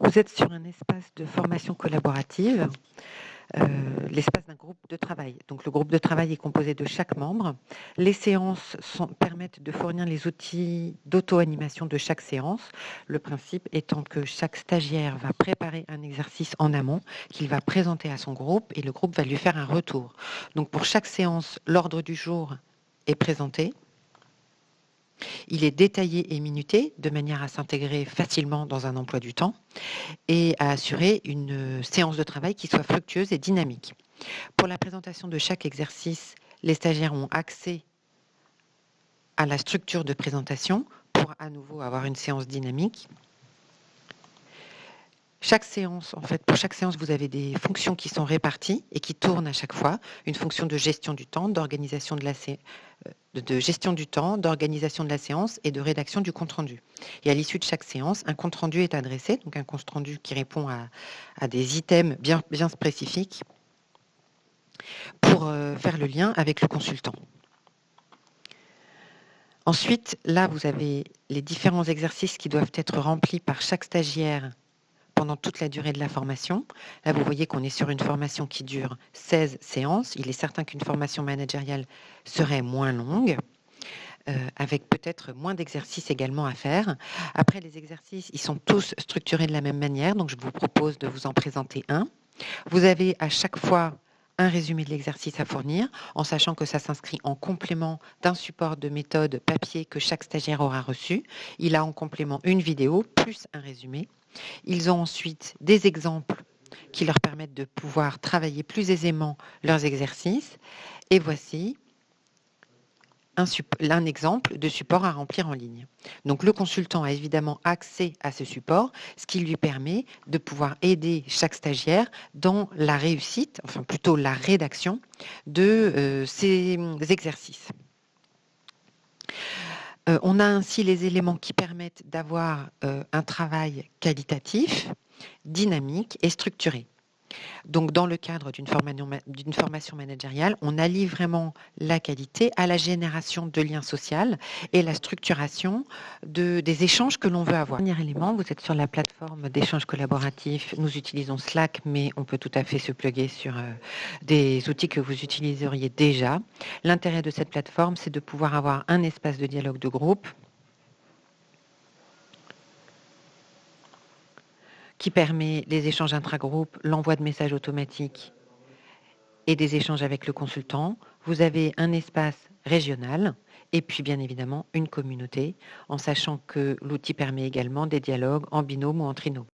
Vous êtes sur un espace de formation collaborative, l'espace d'un groupe de travail. Donc le groupe de travail est composé de chaque membre. Les séances permettent de fournir les outils d'auto-animation de chaque séance. Le principe étant que chaque stagiaire va préparer un exercice en amont qu'il va présenter à son groupe et le groupe va lui faire un retour. Donc pour chaque séance, l'ordre du jour est présenté. Il est détaillé et minuté de manière à s'intégrer facilement dans un emploi du temps et à assurer une séance de travail qui soit fructueuse et dynamique. Pour la présentation de chaque exercice, les stagiaires ont accès à la structure de présentation pour à nouveau avoir une séance dynamique. Pour chaque séance, vous avez des fonctions qui sont réparties et qui tournent à chaque fois. Une fonction de gestion du temps, d'organisation de gestion du temps, d'organisation de la séance et de rédaction du compte-rendu. Et à l'issue de chaque séance, un compte-rendu est adressé, donc un compte-rendu qui répond à des items bien spécifiques pour faire le lien avec le consultant. Ensuite, là, vous avez les différents exercices qui doivent être remplis par chaque stagiaire pendant toute la durée de la formation. Là, vous voyez qu'on est sur une formation qui dure 16 séances. Il est certain qu'une formation managériale serait moins longue, avec peut-être moins d'exercices également à faire. Après, les exercices, ils sont tous structurés de la même manière, donc je vous propose de vous en présenter un. Vous avez à chaque fois un résumé de l'exercice à fournir, en sachant que ça s'inscrit en complément d'un support de méthode papier que chaque stagiaire aura reçu. Il a en complément une vidéo plus un résumé. Ils ont ensuite des exemples qui leur permettent de pouvoir travailler plus aisément leurs exercices. Et voici un exemple de support à remplir en ligne. Donc le consultant a évidemment accès à ce support, ce qui lui permet de pouvoir aider chaque stagiaire dans la réussite, enfin plutôt la rédaction de ces exercices. On a ainsi les éléments qui permettent d'avoir un travail qualitatif, dynamique et structuré. Donc, dans le cadre d'une formation managériale, on allie vraiment la qualité à la génération de liens sociaux et la structuration des échanges que l'on veut avoir. Dernier élément, vous êtes sur la plateforme d'échange collaboratif. Nous utilisons Slack, mais on peut tout à fait se plugger sur des outils que vous utiliseriez déjà. L'intérêt de cette plateforme, c'est de pouvoir avoir un espace de dialogue de groupe qui permet les échanges intragroupes, l'envoi de messages automatiques et des échanges avec le consultant. Vous avez un espace régional et puis bien évidemment une communauté, en sachant que l'outil permet également des dialogues en binôme ou en trinôme.